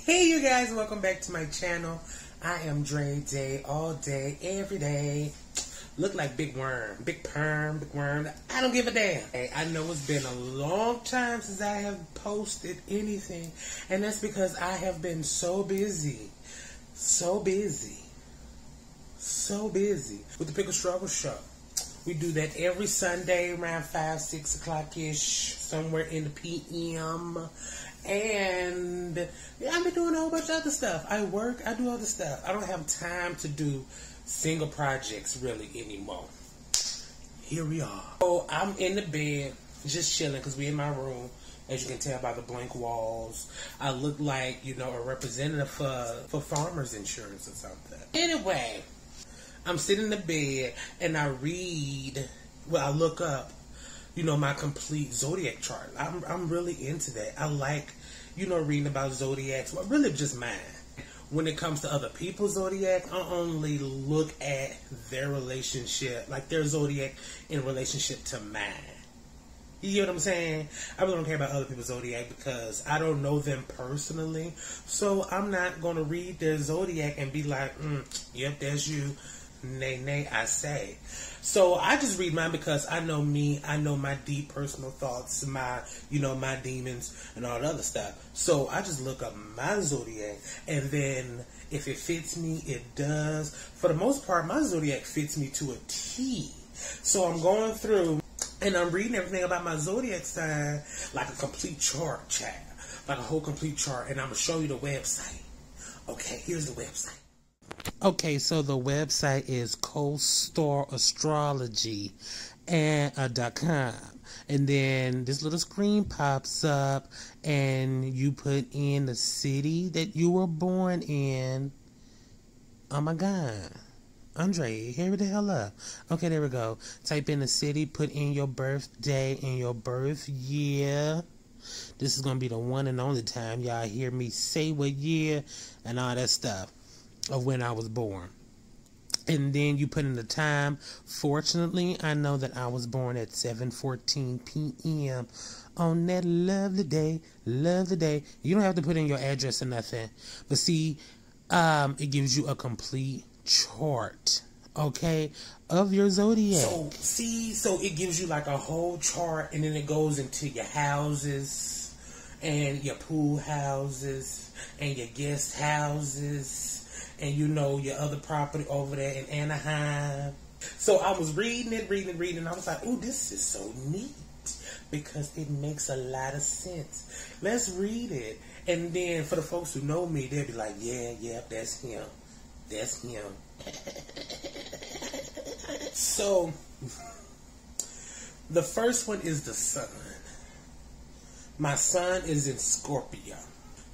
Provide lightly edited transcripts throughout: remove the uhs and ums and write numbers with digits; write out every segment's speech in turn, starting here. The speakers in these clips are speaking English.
Hey you guys, welcome back to my channel. I am Dre Day, all day, every day. Look like Big Worm, Big Perm, Big Worm. I don't give a damn. Hey, I know it's been a long time since I have posted anything, and that's because I have been so busy with the Pickle Struggle Show. We do that every Sunday around 5, 6 o'clock-ish, somewhere in the PM. And yeah, I've been doing a whole bunch of other stuff. I work, I do other stuff. I don't have time to do single projects really anymore. Here we are. So I'm in the bed, just chilling, because we in my room. As you can tell by the blank walls, I look like, you know, a representative for farmers insurance or something. Anyway, I'm sitting in the bed and I read, well, I look up, you know, my complete Zodiac chart. I'm really into that. I like, you know, reading about Zodiacs. Well, really just mine. When it comes to other people's Zodiac, I only look at their relationship, like their Zodiac in relationship to mine. You get what I'm saying? I really don't care about other people's Zodiac because I don't know them personally. So I'm not going to read their Zodiac and be like, yep, that's you. Nay, nay, I say. So I just read mine because I know me, I know my deep personal thoughts, my, you know, my demons and all the other stuff. So I just look up my Zodiac, and then if it fits me, it does. For the most part, my Zodiac fits me to a T. So I'm going through and I'm reading everything about my Zodiac sign like a complete chart, child. Like a whole complete chart. And I'm going to show you the website. Okay, here's the website. Okay, so the website is CoStarAstrology.com, and then this little screen pops up, and you put in the city that you were born in. Oh my God, Andre, hurry the hell up. Okay, there we go. Type in the city, put in your birthday and your birth year. This is gonna be the one and only time y'all hear me say what year and all that stuff of when I was born. And then you put in the time. Fortunately, I know that I was born at 7:14 p.m. on that lovely day. Lovely day. You don't have to put in your address or nothing. But see, it gives you a complete chart, okay, of your Zodiac. So it gives you like a whole chart, and then it goes into your houses, and your pool houses, and your guest houses, and you know, your other property over there in Anaheim. So I was reading it, and I was like, ooh, this is so neat, because it makes a lot of sense. Let's read it. And then for the folks who know me, they'll be like, yeah, that's him. That's him. So, the first one is the sun. My sun is in Scorpio.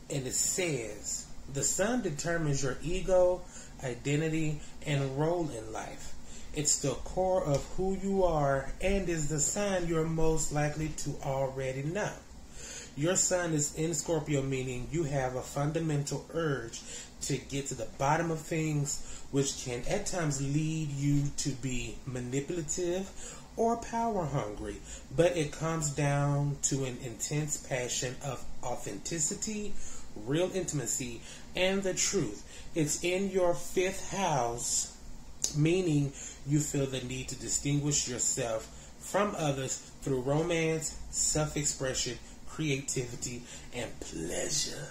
And it says, the sun determines your ego, identity, and role in life. It's the core of who you are and is the sign you're most likely to already know. Your sun is in Scorpio, meaning you have a fundamental urge to get to the bottom of things, which can at times lead you to be manipulative or power hungry, but it comes down to an intense passion of authenticity, real intimacy, and the truth. It's in your 5th house, meaning you feel the need to distinguish yourself from others through romance, self-expression, creativity, and pleasure.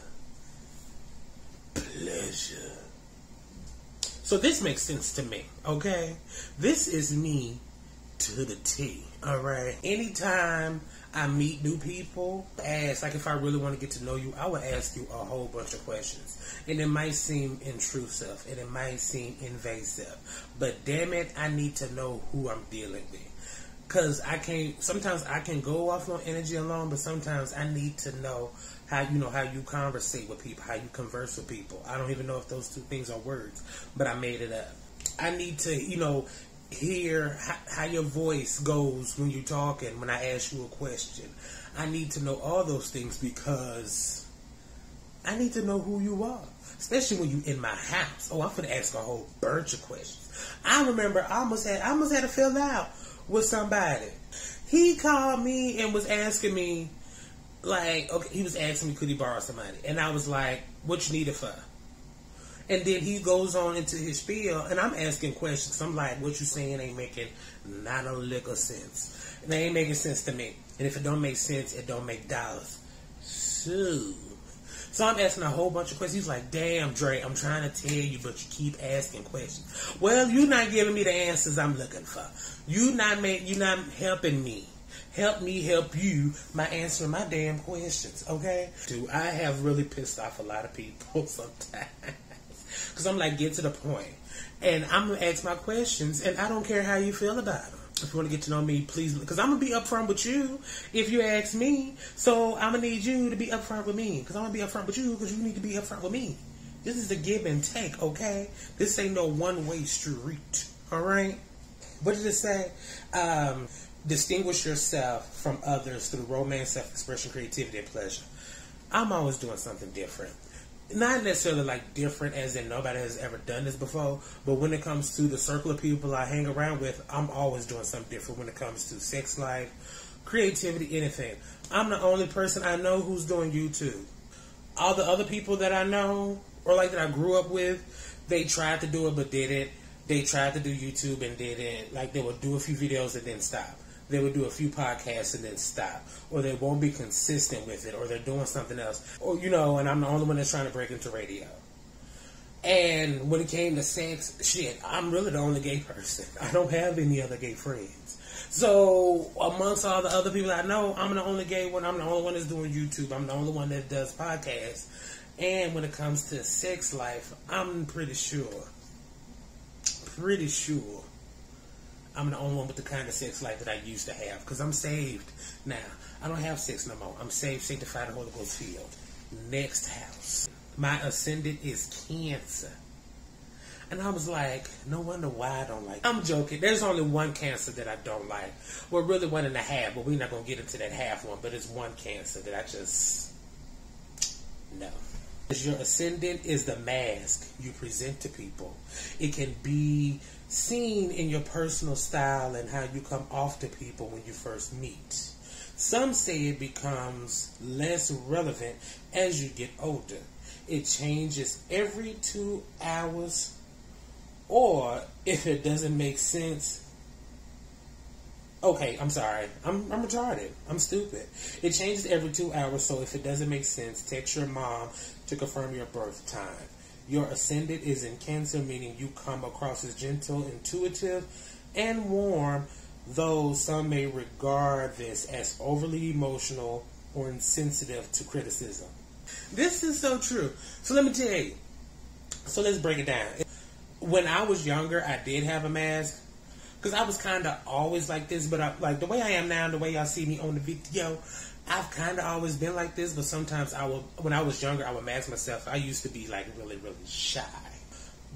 So this makes sense to me, okay? This is me to the T, alright? Anytime I meet new people, like if I really want to get to know you, I would ask you a whole bunch of questions. And it might seem intrusive, and it might seem but damn it, I need to know who I'm dealing with. Because sometimes I can go off on energy alone, but sometimes I need to know how you conversate with people, how you converse with people. I don't even know if those two things are words, but I made it up. I need to, hear how your voice goes when you're talking, when I ask you a question. I need to know all those things because I need to know who you are, especially when you're in my house. Oh, I'm finna ask a whole bunch of questions. I remember I almost had to fill out with somebody. He called me and was asking me, like, okay, he was asking me could he borrow somebody, and I was like, What you need it for? And then he goes on into his spiel, and I'm asking questions. I'm like, what you saying ain't making not a lick of sense. And they ain't making sense to me. And if it don't make sense, it don't make dollars. So I'm asking a whole bunch of questions. He's like, damn, Dre, I'm trying to tell you, but you keep asking questions. Well, you're not giving me the answers I'm looking for. You're not helping me. Help me help you by answering my damn questions, okay? Dude, I have really pissed off a lot of people sometimes. Because I'm like, get to the point. And I'm going to ask my questions, and I don't care how you feel about them. If you want to get to know me, please, because I'm going to be upfront with you if you ask me. So I'm going to need you to be upfront with me, because I'm going to be upfront with you because you need to be upfront with me. This is a give and take, okay? This ain't no one-way street, all right? What did it say? Distinguish yourself from others through romance, self-expression, creativity, and pleasure. I'm always doing something different. Not necessarily like different as in nobody has ever done this before, but when it comes to the circle of people I hang around with, I'm always doing something different when it comes to sex life, creativity, anything. I'm the only person I know who's doing YouTube. All the other people that I know, or like that I grew up with, they tried to do it but didn't. They tried to do YouTube and didn't. Like, they would do a few videos and then stop. They would do a few podcasts and then stop. Or they won't be consistent with it. Or they're doing something else. Or, you know, and I'm the only one that's trying to break into radio. And when it came to sex, shit, I'm really the only gay person. I don't have any other gay friends. So, amongst all the other people I know, I'm the only gay one. I'm the only one that's doing YouTube. I'm the only one that does podcasts. And when it comes to sex life, I'm pretty sure I'm the only one with the kind of sex life that I used to have, because I'm saved now. I don't have sex no more. I'm saved, sanctified, and Holy Ghost filled. Next house. My ascendant is Cancer. And I was like, no wonder why I don't like it. I'm joking. There's only one Cancer that I don't like. Well, really 1.5, but we're not going to get into that half one. But it's one Cancer that I just... no. Your ascendant is the mask you present to people. It can be seen in your personal style and how you come off to people when you first meet. Some say it becomes less relevant as you get older. It changes every 2 hours, or if it doesn't make sense. Okay, I'm sorry. I'm retarded. I'm stupid. It changes every 2 hours, so if it doesn't make sense, text your mom to confirm your birth time. Your ascendant is in Cancer, meaning you come across as gentle, intuitive, and warm, though some may regard this as overly emotional or insensitive to criticism. This is so true. So let me tell you. So let's break it down. When I was younger, I did have a mask. Because I was kind of always like this, but like the way I am now, the way y'all see me on the video, I've kind of always been like this, but sometimes when I was younger, I would mask myself. I used to be like really, really shy.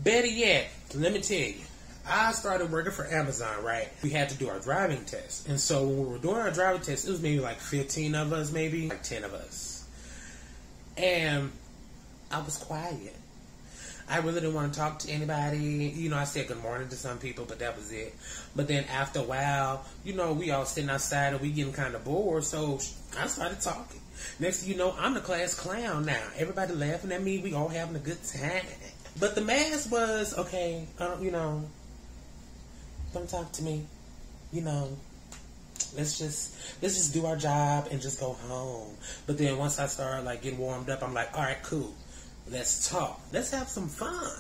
Better yet, let me tell you, I started working for Amazon, right? We had to do our driving test. And so when we were doing our driving test, it was maybe like 15 of us, maybe like 10 of us. And I was quiet. I really didn't want to talk to anybody. You know, I said good morning to some people, but that was it. But then after a while, you know, we all sitting outside and we getting kind of bored, so I started talking. Next thing you know, I'm the class clown now. Everybody laughing at me. We all having a good time. But the mask was, okay, you know, don't talk to me. You know, let's just do our job and just go home. But then once I started like getting warmed up, I'm like, all right, cool. Let's talk. Let's have some fun.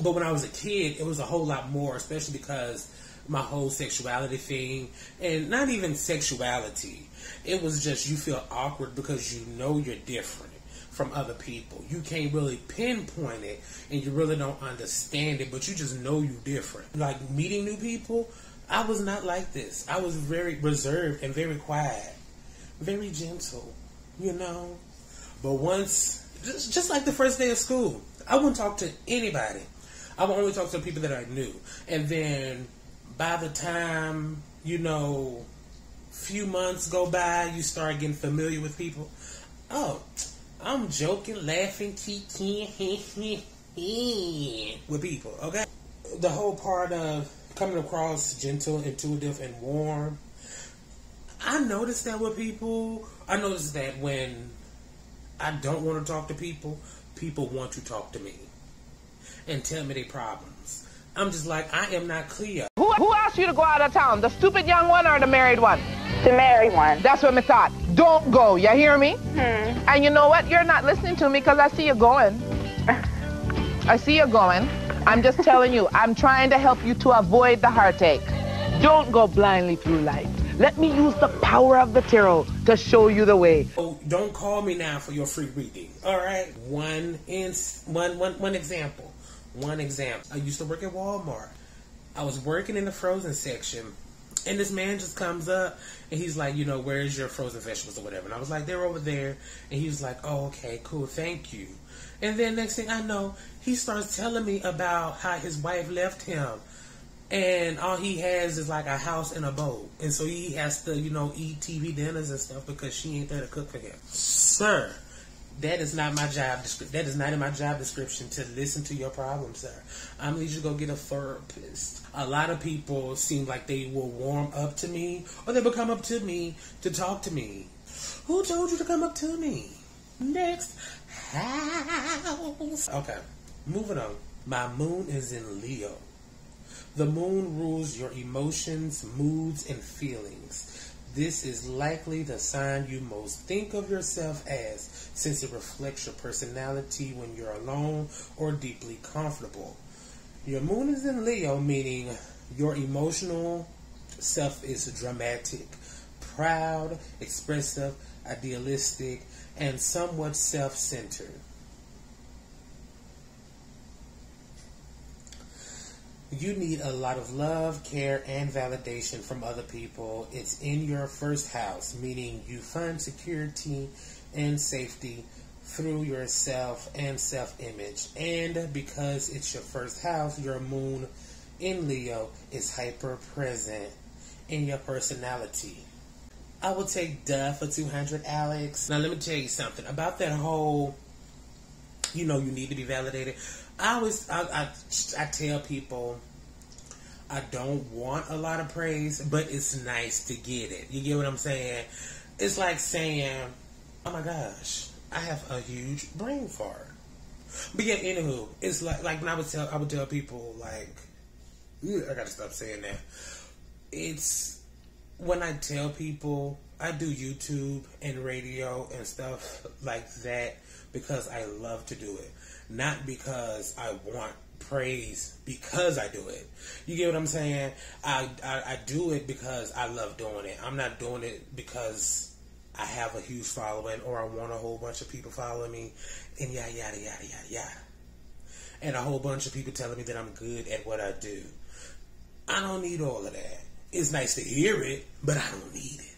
But when I was a kid, it was a whole lot more, especially because my whole sexuality thing, and not even sexuality, it was just you feel awkward because you know you're different from other people. You can't really pinpoint it, and you really don't understand it, but you just know you're different. Like meeting new people, I was not like this. I was very reserved and very quiet, very gentle, you know. But once... Just like the first day of school, I wouldn't talk to anybody. I would only talk to people that I knew. And then by the time, you know, few months go by, you start getting familiar with people. Oh, I'm joking, laughing, kicking with people, okay? The whole part of coming across gentle, intuitive, and warm, I noticed that with people. I noticed that when I don't want to talk to people, people want to talk to me and tell me their problems. I'm just like, I am not clear. Who asked you to go out of town? The stupid young one or the married one? The married one. That's what I thought. Don't go, you hear me? And you know what? You're not listening to me because I see you going. I see you going. I'm just telling you, I'm trying to help you to avoid the heartache. Don't go blindly through life. Let me use the power of the tarot to show you the way. Oh, don't call me now for your free reading. All right. One example. One example. I used to work at Walmart. I was working in the frozen section, and this man just comes up, and he's like, you know, where's your frozen vegetables or whatever? And I was like, they're over there. And he was like, oh, okay, cool, thank you. And then next thing I know, he starts telling me about how his wife left him. And all he has is like a house and a boat. And so he has to, you know, eat TV dinners and stuff because she ain't there to cook for him. Sir, that is not my job. That is not in my job description to listen to your problems, sir. I'm going to need you to go get a therapist. A lot of people seem like they will warm up to me or they will come up to me to talk to me. Who told you to come up to me? Next house. Okay, moving on. My moon is in Leo. The moon rules your emotions, moods, and feelings. This is likely the sign you most think of yourself as, since it reflects your personality when you're alone or deeply comfortable. Your moon is in Leo, meaning your emotional self is dramatic, proud, expressive, idealistic, and somewhat self-centered. You need a lot of love, care, and validation from other people. It's in your first house, meaning you find security and safety through yourself and self-image. And because it's your first house, your moon in Leo is hyper-present in your personality. I will take duh for 200, Alex. Now, let me tell you something about that whole, you know, you need to be validated. I tell people I don't want a lot of praise, but it's nice to get it. You get what I'm saying? It's like saying, oh my gosh, I have a huge brain fart. But yeah, anywho, it's like when I would tell people like, I gotta stop saying that. It's when I tell people I do YouTube and radio and stuff like that because I love to do it. Not because I want praise because I do it. You get what I'm saying? I do it because I love doing it. I'm not doing it because I have a huge following or I want a whole bunch of people following me and yada, yada, yada, yada, yada. And a whole bunch of people telling me that I'm good at what I do. I don't need all of that. It's nice to hear it, but I don't need it.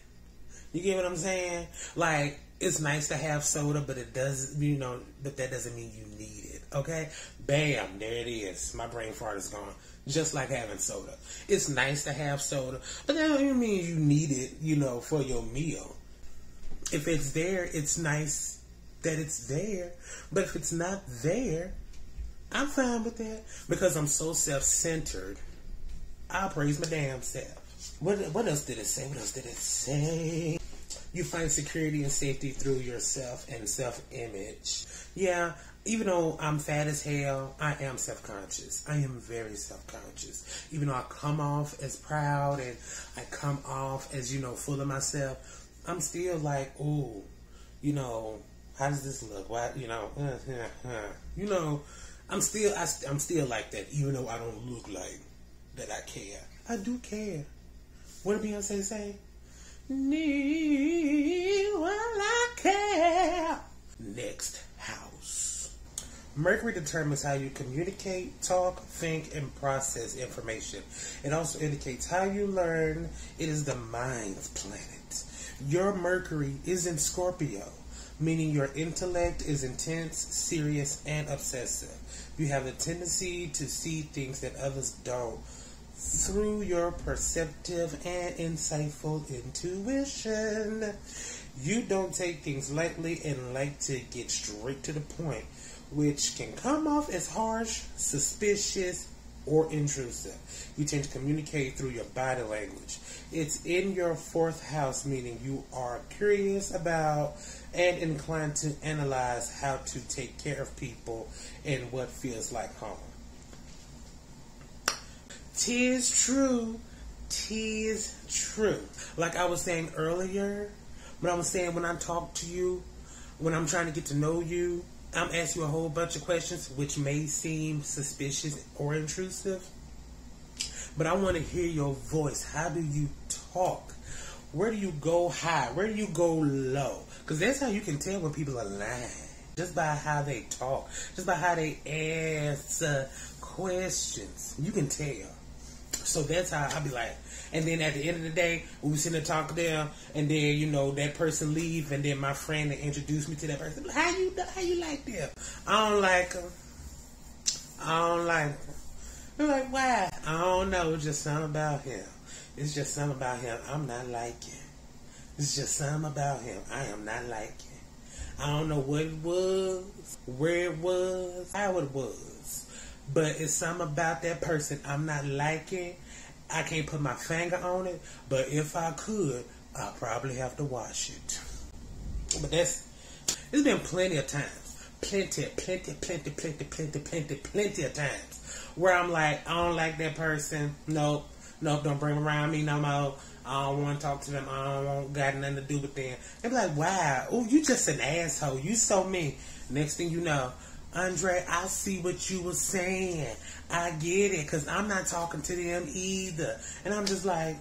You get what I'm saying? Like, it's nice to have soda, but it does, you know, but that doesn't mean you need it. Okay? Bam, there it is. My brain fart is gone. Just like having soda. It's nice to have soda, but that don't even mean you need it, you know, for your meal. If it's there, it's nice that it's there. But if it's not there, I'm fine with that. Because I'm so self-centered, I'll praise my damn self. What else did it say? What else did it say? You find security and safety through yourself and self-image. Yeah, even though I'm fat as hell, I am self-conscious. I am very self-conscious. Even though I come off as proud and I come off as, you know, full of myself, I'm still like, ooh, you know, how does this look? Why, you know, you know, I'm still like that, even though I don't look like that I care. I do care. What did Beyonce say? Need while I care. Next house. Mercury determines how you communicate, talk, think, and process information. It also indicates how you learn. It is the mind's planet. Your Mercury is in Scorpio, meaning your intellect is intense, serious, and obsessive. You have a tendency to see things that others don't through your perceptive and insightful intuition. You don't take things lightly and like to get straight to the point, which can come off as harsh, suspicious, or intrusive. You tend to communicate through your body language. It's in your 4th house, meaning you are curious about and inclined to analyze how to take care of people and what feels like home. 'Tis true. 'Tis true. Like I was saying earlier, when I talk to you, when I'm trying to get to know you, I'm asking you a whole bunch of questions which may seem suspicious or intrusive, but I want to hear your voice. How do you talk? Where do you go high? Where do you go low? Because that's how you can tell when people are lying. Just by how they talk. Just by how they answer questions. You can tell. So that's how I be like. And then at the end of the day, we sit and talk there, and then, you know, that person leave, and then my friend that introduced me to that person, how you like them? I don't like them. I don't like them. I'm like, why? I don't know. It's just something about him. It's just something about him I'm not liking. It's just something about him I am not liking. I don't know what it was, where it was, how it was, but it's something about that person I'm not liking. I can't put my finger on it, but if I could, I'll probably have to wash it. But it's been plenty of times. Plenty of times where I'm like, I don't like that person. Nope, don't bring them around me no more. I don't want to talk to them. I don't want got nothing to do with them. They be like, wow, oh, you just an asshole. You so mean. Next thing you know, Andre, I see what you were saying. I get it, because I'm not talking to them either. And I'm just like,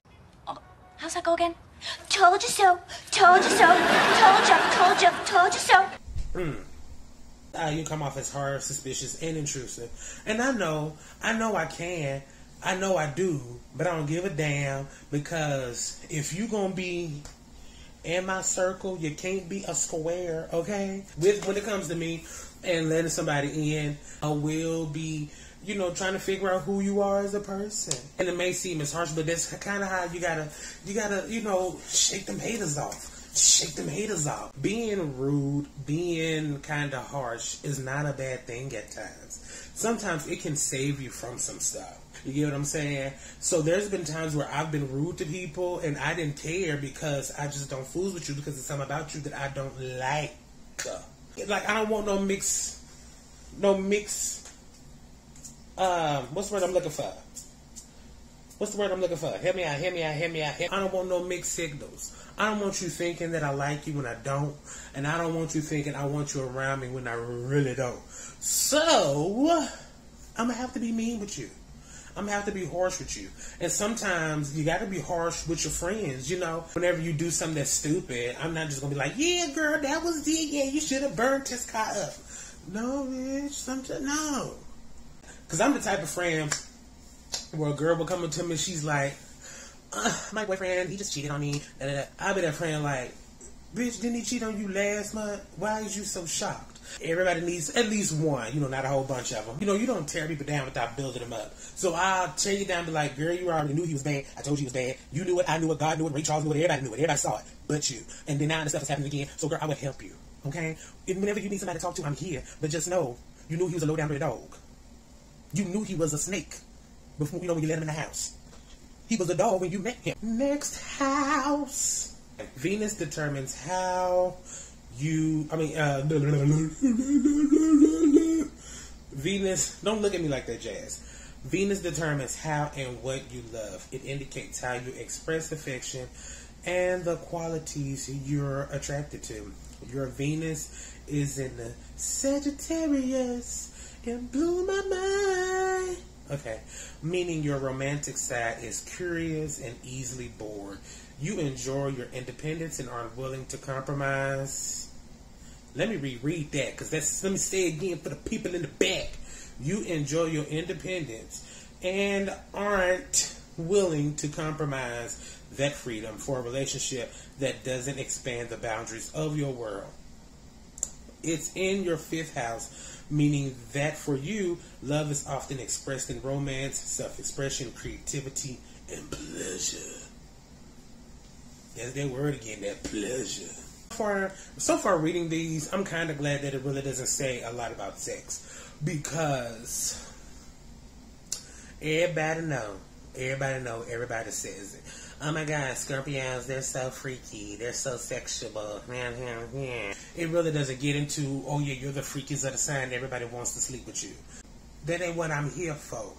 oh, how's that go again? Told you so. Told you so. Told you so. You come off as hard, suspicious, and intrusive. And I know I can. I know I do, but I don't give a damn, because if you gonna be in my circle, you can't be a square, okay? When it comes to me and letting somebody in, I will be, you know, trying to figure out who you are as a person. And it may seem as harsh, but that's kind of how you gotta, you know, shake them haters off. Shake them haters off. Being rude, being kind of harsh is not a bad thing at times. Sometimes it can save you from some stuff. You get what I'm saying? So there's been times where I've been rude to people and I didn't care, because I just don't fool with you, because it's something about you that I don't like. Like, I don't want no mix, what's the word I'm looking for? Help me out. I don't want no mixed signals. I don't want you thinking that I like you when I don't, and I don't want you thinking I want you around me when I really don't. So, I'm going to have to be mean with you. I'm going to have to be harsh with you. And sometimes you got to be harsh with your friends, you know. Whenever you do something that's stupid, I'm not just going to be like, yeah, girl, that was it. Yeah, you should have burned this car up. No, bitch, no. Because I'm the type of friend where a girl will come up to me and she's like, my boyfriend, he just cheated on me. I'll be that friend like, bitch, didn't he cheat on you last month? Why is you so shocked? Everybody needs at least one, you know, not a whole bunch of them. You know, you don't tear people down without building them up. So I'll tear you down and be like, girl, you already knew he was bad. I told you he was bad. You knew it, I knew it, God knew it, Ray Charles knew it, everybody knew it, everybody saw it, but you. And then now the stuff is happening again. So girl, I would help you, okay? And whenever you need somebody to talk to, I'm here. But just know, you knew he was a low-down dirty dog. You knew he was a snake before, you know, when you let him in the house. He was a dog when you met him. Next house. Venus determines how Venus, don't look at me like that, Jazz. Venus determines how and what you love. It indicates how you express affection and the qualities you're attracted to. Your Venus is in the Sagittarius and blew my mind. Okay, meaning your romantic side is curious and easily bored. You enjoy your independence and aren't willing to compromise. Let me reread that, because let me say it again for the people in the back. You enjoy your independence and aren't willing to compromise that freedom for a relationship that doesn't expand the boundaries of your world. It's in your 5th house, meaning that for you, love is often expressed in romance, self-expression, creativity, and pleasure. There's that word again, that pleasure. So far reading these, I'm kind of glad that it really doesn't say a lot about sex, because Everybody know. Everybody know. Everybody says it. Oh my God, Scorpios, they're so freaky. They're so sexual. It really doesn't get into, oh yeah, you're the freakiest of the sign. Everybody wants to sleep with you. That ain't what I'm here for.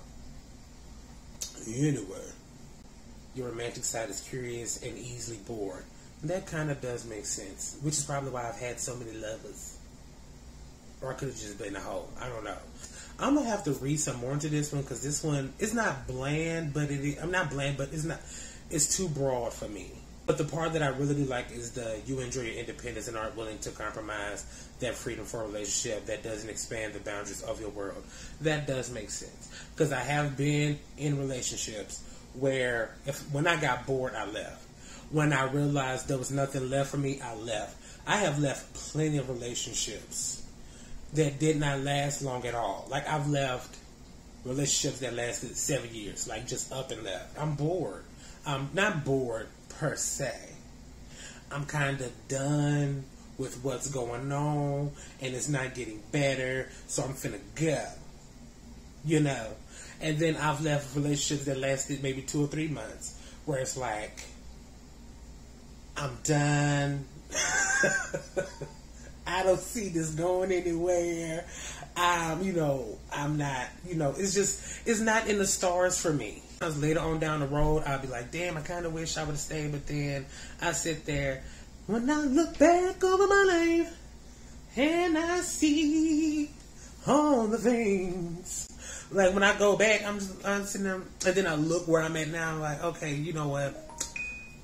Anyway, your romantic side is curious and easily bored. That kind of does make sense, which is probably why I've had so many lovers. Or I could have just been a hoe. I don't know. I'm going to have to read some more into this one because this one is not bland, but it is, I'm not bland, but it's too broad for me. But the part that I really do like is you enjoy your independence and aren't willing to compromise that freedom for a relationship that doesn't expand the boundaries of your world. That does make sense. Because I have been in relationships where when I got bored, I left. When I realized there was nothing left for me, I left. I have left plenty of relationships that did not last long at all. Like, I've left relationships that lasted 7 years, like just up and left. I'm bored. I'm not bored per se. I'm kind of done with what's going on, and it's not getting better, so I'm finna go. You know? And then I've left relationships that lasted maybe 2 or 3 months, where it's like, I'm done. I don't see this going anywhere. I'm not, it's not in the stars for me. Later on down the road, I'll be like, damn, I kind of wish I would have stayed, but then I sit there, when I look back over my life, and I see all the things. Like, when I go back, I'm sitting there, and then I look where I'm at now, I'm like, okay, you know what?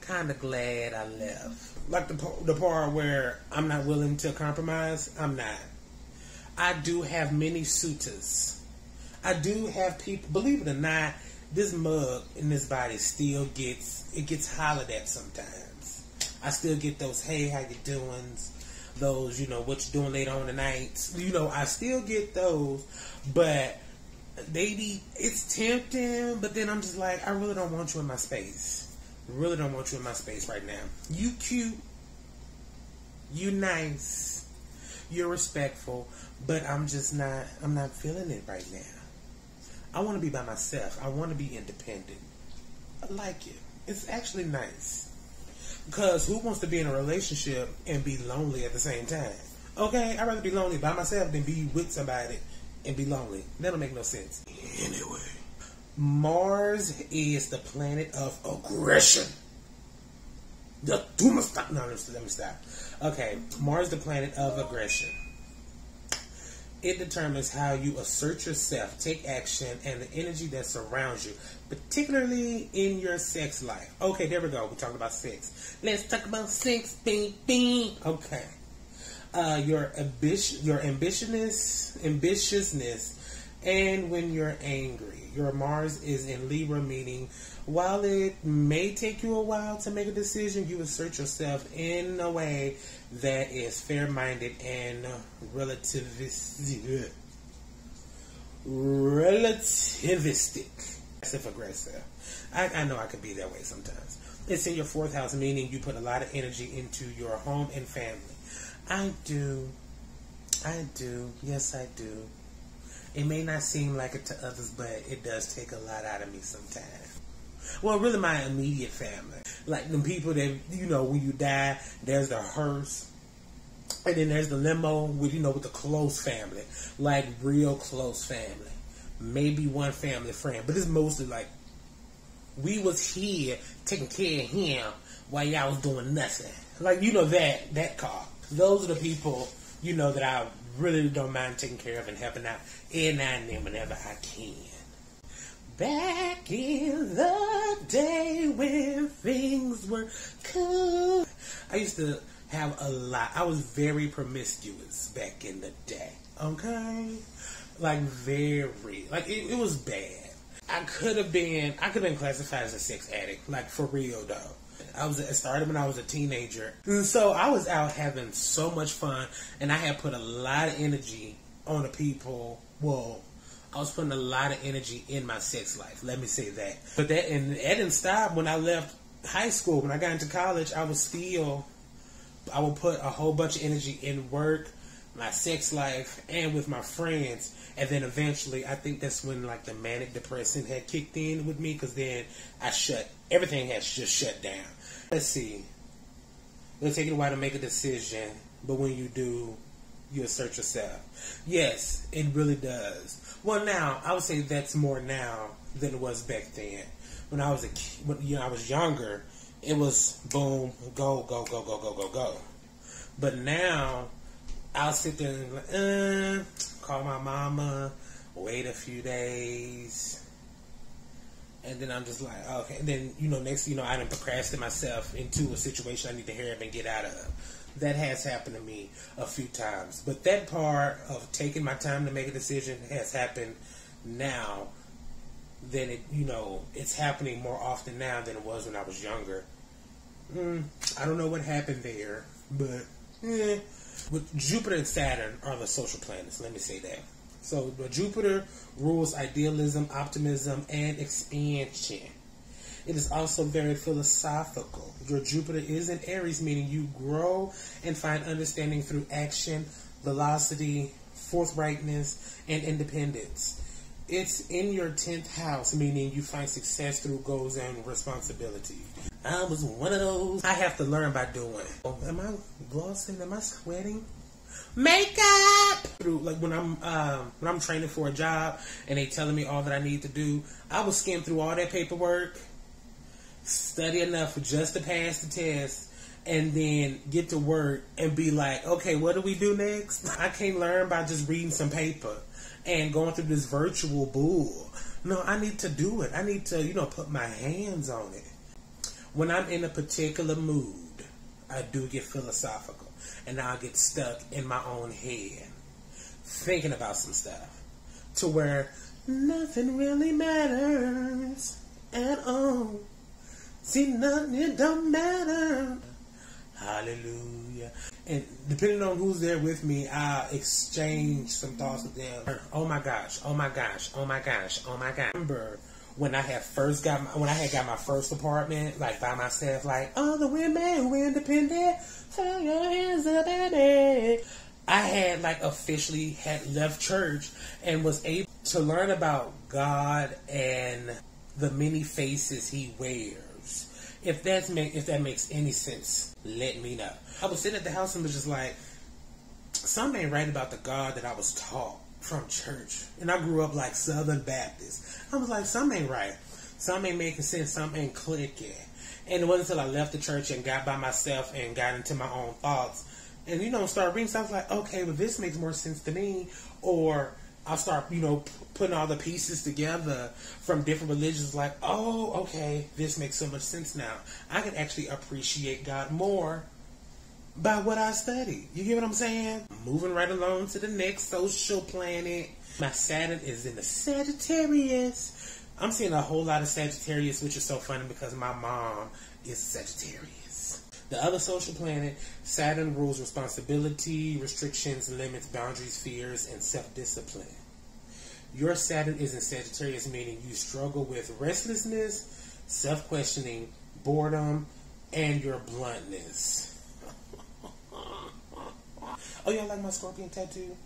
Kind of glad I left. Like the part where I'm not willing to compromise, I'm not. I do have many suitors. I do have people, believe it or not, this mug in this body still gets hollered at sometimes. I still get those, hey, how you doing? Those, what you doing later on tonight? I still get those, but baby, it's tempting, but then I'm just like, I really don't want you in my space. Really don't want you in my space right now. You cute, you nice, you're respectful, but I'm not feeling it right now. I want to be by myself. I want to be independent. I like it. It's actually nice. Because who wants to be in a relationship and be lonely at the same time? Okay, I'd rather be lonely by myself than be with somebody and be lonely. That don't make no sense. Anyway. Mars is the planet of aggression. Let me stop. Okay, Mars is the planet of aggression. It determines how you assert yourself, take action, and the energy that surrounds you, particularly in your sex life. Okay, there we go. We're talking about sex. Let's talk about sex, baby. Okay. Your ambitiousness, and when you're angry. Your Mars is in Libra, meaning while it may take you a while to make a decision, you assert yourself in a way that is fair-minded and relativistic. Passive-aggressive. I know I could be that way sometimes. It's in your 4th house, meaning you put a lot of energy into your home and family. I do. Yes, I do. It may not seem like it to others, but it does take a lot out of me sometimes. Well, really my immediate family. Like them people that, when you die, there's the hearse. And then there's the limo with, with the close family. Like real close family. Maybe one family friend. But it's mostly like, we was here taking care of him while y'all was doing nothing. Like, that car. Those are the people, that I really don't mind taking care of and helping out every now and then whenever I can. Back in the day when things were cool, I used to have a lot. I was very promiscuous back in the day. Okay? Like very. Like it was bad. I could have been classified as a sex addict. Like for real though. It started when I was a teenager. And so I was out having so much fun, and I had put a lot of energy on the people. Well, I was putting a lot of energy in my sex life. Let me say that. But that didn't stop when I left high school. When I got into college, I would put a whole bunch of energy in work, my sex life, and with my friends. And then eventually, I think that's when like the manic depression had kicked in with me, because then everything has just shut down. Let's see. It'll take you a while to make a decision, but when you do, you assert yourself. Yes, it really does. Well, now I would say that's more now than it was back then. When I was I was younger, it was boom, go, go, go, go, go, go, go. But now I'll sit there and call my mama, wait a few days, and then I'm just like, okay. And then, next thing you know, I done procrastinate myself into a situation I need to hurry up and get out of. That has happened to me a few times. But that part of taking my time to make a decision has happened now. Then it's happening more often now than it was when I was younger. I don't know what happened there, but With Jupiter and Saturn are the social planets. Let me say that. So Jupiter rules idealism, optimism, and expansion. It is also very philosophical. Your Jupiter is in Aries, meaning you grow and find understanding through action, velocity, forthrightness, and independence. It's in your 10th house, meaning you find success through goals and responsibility. I was one of those. I have to learn by doing. Am I glossing? Am I sweating? Makeup! Like when I'm training for a job and they telling me all that I need to do, I will skim through all that paperwork, study enough just to pass the test, and then get to work and be like, okay, what do we do next? I can't learn by just reading some paper and going through this virtual bull. No, I need to do it. I need to, put my hands on it. When I'm in a particular mood, I do get philosophical. And I get stuck in my own head, thinking about some stuff, to where nothing really matters at all. See, nothing, it don't matter. Hallelujah. And depending on who's there with me, I'll exchange some thoughts with them. Oh my gosh, oh my gosh, oh my gosh, oh my gosh. Remember when I had got my first apartment, like by myself, like, oh, the women who are independent, throw your hands up at me. I had officially had left church and was able to learn about God and the many faces He wears. If that makes any sense, let me know. I was sitting at the house and was just like, something ain't right about the God that I was taught from church. And I grew up like Southern Baptist. I was like, something ain't right. Something ain't making sense. Something ain't clicking. And it wasn't until I left the church and got by myself and got into my own thoughts and, start reading. So I was like, okay, well, this makes more sense to me. Or I'll start, putting all the pieces together from different religions. Like, oh, okay, this makes so much sense now. I can actually appreciate God more by what I study. You get what I'm saying? Moving right along to the next social planet. My Saturn is in the Sagittarius. I'm seeing a whole lot of Sagittarius, which is so funny because my mom is Sagittarius. The other social planet, Saturn rules responsibility, restrictions, limits, boundaries, fears, and self-discipline. Your Saturn is in Sagittarius, meaning you struggle with restlessness, self-questioning, boredom, and your bluntness. Oh, y'all like my scorpion tattoo?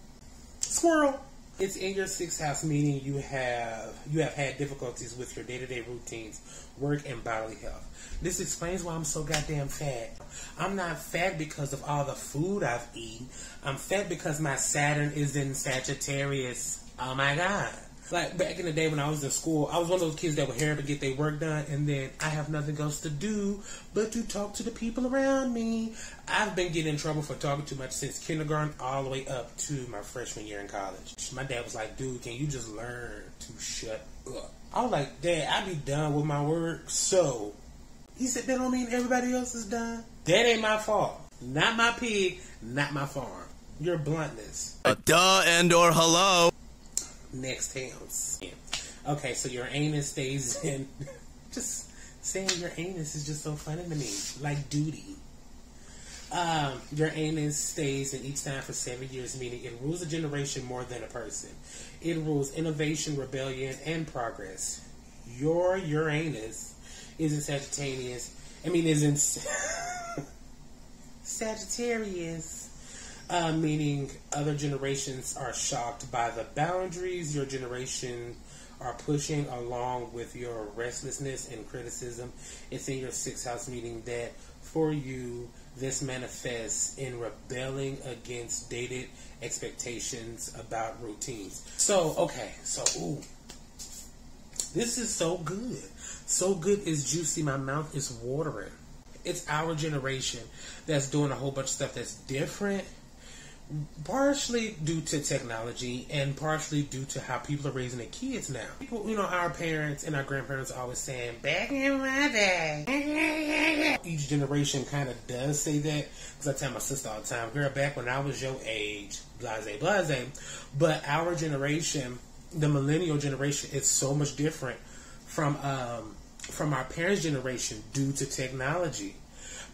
Squirrel! It's in your 6th house, meaning you have had difficulties with your day-to-day routines, work, and bodily health. This explains why I'm so goddamn fat. I'm not fat because of all the food I've eaten. I'm fat because my Saturn is in Sagittarius. Oh my God. Like back in the day when I was in school, I was one of those kids that would hurry up and get their work done, and then I have nothing else to do but to talk to the people around me. I've been getting in trouble for talking too much since kindergarten all the way up to my freshman year in college. My dad was like, dude, can you just learn to shut up? I was like, Dad, I be done with my work, so. He said, that don't mean everybody else is done. That ain't my fault. Not my pig, not my farm. Your bluntness. Duh and or hello. Next house. Okay, so Uranus stays in. Just saying Uranus is just so funny to me. Like duty. Uranus stays in each sign for 7 years, meaning it rules a generation more than a person. It rules innovation, rebellion, and progress. Your Uranus is in Sagittarius. Is in Sagittarius. Meaning other generations are shocked by the boundaries your generation are pushing, along with your restlessness and criticism. It's in your 6th house, meaning that for you, this manifests in rebelling against dated expectations about routines. This is so good. So good is juicy. My mouth is watering. It's our generation that's doing a whole bunch of stuff that's different, partially due to technology and partially due to how people are raising their kids now. People, our parents and our grandparents are always saying, back in my day. Each generation kind of does say that, because I tell my sister all the time, girl, back when I was your age, blase, blase. But our generation, the millennial generation, is so much different from our parents' generation due to technology.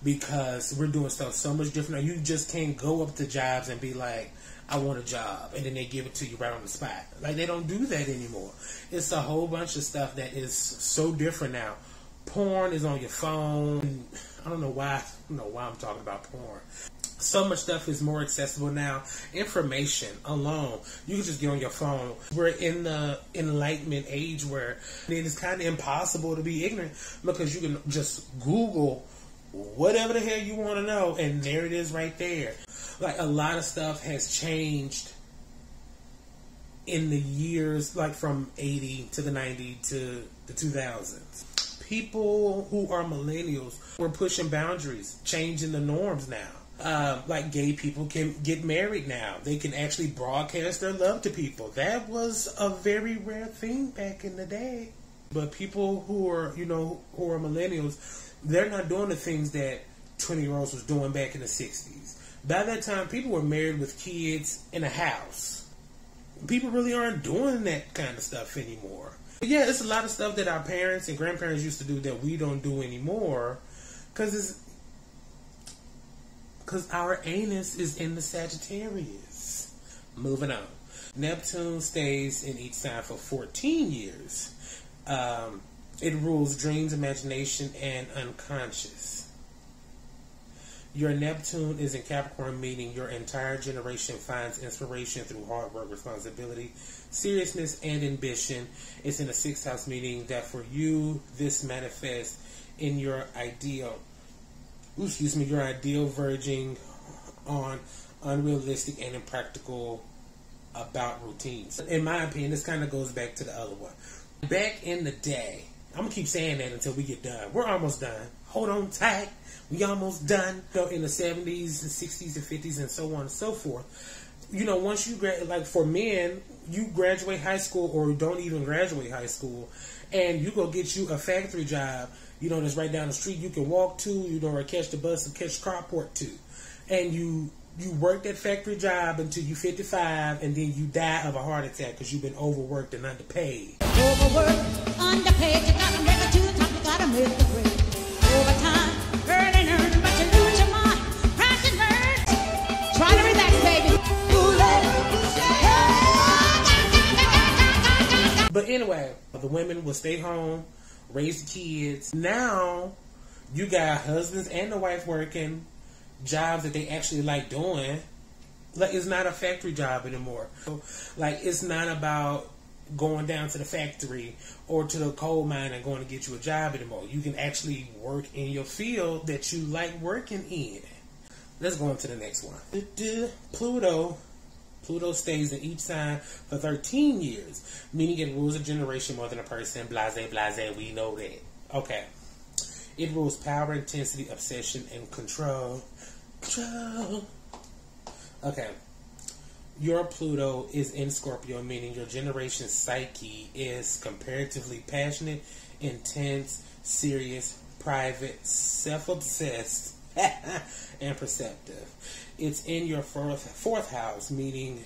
Because we're doing stuff so much different. You just can't go up to jobs and be like, I want a job, and then they give it to you right on the spot. Like, they don't do that anymore. It's a whole bunch of stuff that is so different now. Porn is on your phone. I don't know why I'm talking about porn. So much stuff is more accessible now. Information alone, you can just get on your phone. We're in the enlightenment age where it is kind of impossible to be ignorant, because you can just Google whatever the hell you want to know, and there it is right there. Like, a lot of stuff has changed in the years, like from 80 to the 90 to the 2000s. People who are millennials were pushing boundaries, changing the norms now. Like, gay people can get married now. They can actually broadcast their love to people. That was a very rare thing back in the day. But people who are millennials, they're not doing the things that 20-year-olds was doing back in the 60s. By that time, people were married with kids in a house. People really aren't doing that kind of stuff anymore. But yeah, it's a lot of stuff that our parents and grandparents used to do that we don't do anymore, because our anus is in the Sagittarius. Moving on. Neptune stays in each sign for 14 years. It rules dreams, imagination, and unconscious. Your Neptune is in Capricorn, meaning your entire generation finds inspiration through hard work, responsibility, seriousness, and ambition. It's in the 6th house, meaning that for you, this manifests in your ideal verging on unrealistic and impractical about routines. In my opinion, this kind of goes back to the other one. Back in the day, I'm going to keep saying that until we get done. We're almost done. Hold on tight. We almost done. In the 70s, the 60s, the 50s, and so on and so forth. Once you like for men, you graduate high school or don't even graduate high school, and you go get you a factory job, that's right down the street. You can walk to, or catch the bus and catch carport to. And you work that factory job until you're 55, and then you die of a heart attack because you've been overworked and underpaid. Overworked, underpaid, you gotta make it to the top, you gotta make the grade. Overtime, earn and earn, but you lose your mind. Practice and learn. Try to relax, baby. But anyway, the women will stay home, raise the kids. Now, you got husbands and the wife working jobs that they actually like doing. Like, it's not a factory job anymore. So, like, it's not about going down to the factory or to the coal mine and going to get you a job anymore. You can actually work in your field that you like working in. Let's go on to the next one. Pluto stays in each sign for 13 years, meaning it rules a generation more than a person. Blase, blase, we know that. Okay. It rules power, intensity, obsession, and control. Okay. Your Pluto is in Scorpio, meaning your generation's psyche is comparatively passionate, intense, serious, private, self-obsessed, and perceptive. It's in your fourth house, meaning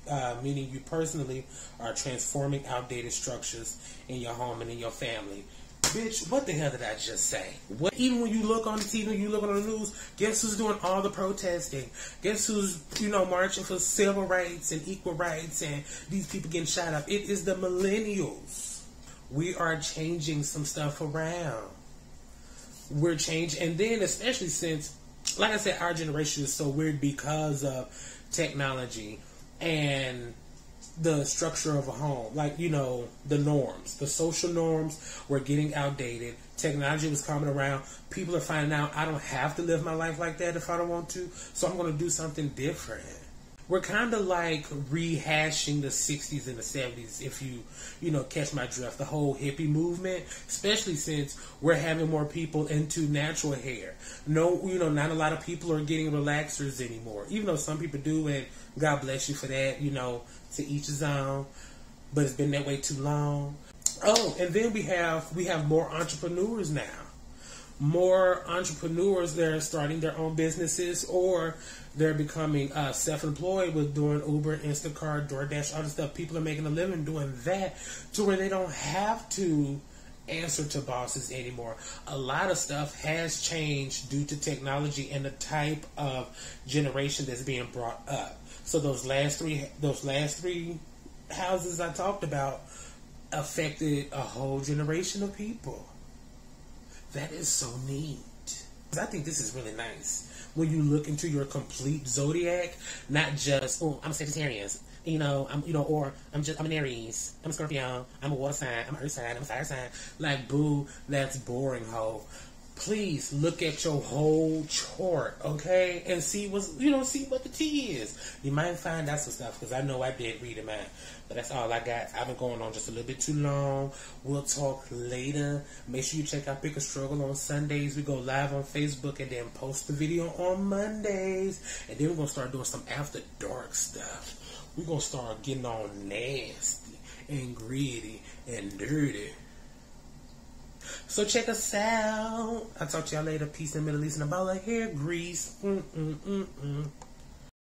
you personally are transforming outdated structures in your home and in your family. Bitch, what the hell did I just say? Even when you look on the TV, you look on the news, guess who's doing all the protesting? Guess who's, marching for civil rights and equal rights and these people getting shot up? It is the millennials. We are changing some stuff around. We're changing, and then especially since, like I said, our generation is so weird because of technology and the structure of a home. Like, you know, the norms, the social norms were getting outdated. Technology was coming around. People are finding out I don't have to live my life like that if I don't want to. So I'm going to do something different. We're kind of like rehashing the 60s and the 70s, if you know, catch my drift. The whole hippie movement, especially since we're having more people into natural hair. No, you know, not a lot of people are getting relaxers anymore. Even though some people do, and God bless you for that, you know, to each his own. But it's been that way too long. Oh, and then we have more entrepreneurs now. More entrepreneurs that are starting their own businesses, or they're becoming self-employed with doing Uber, Instacart, DoorDash, all the stuff. People are making a living doing that to where they don't have to answer to bosses anymore. A lot of stuff has changed due to technology and the type of generation that's being brought up. So those last three houses I talked about affected a whole generation of people. That is so neat. I think this is really nice when you look into your complete zodiac, not just, oh, I'm a Sagittarius, you know, or I'm an Aries, I'm a Scorpio, I'm a water sign, I'm an earth sign, I'm a fire sign. Like, boo, that's boring, ho. Please look at your whole chart, okay, and see what the tea is. You might find out some stuff, because I know I did read them out. But that's all I got. I've been going on just a little bit too long. We'll talk later. Make sure you check out Pick a Struggle on Sundays. We go live on Facebook and then post the video on Mondays. And then we're going to start doing some after dark stuff. We're going to start getting all nasty and gritty and dirty. So check us out. I'll talk to y'all later. Peace in the Middle East and a ball of hair grease.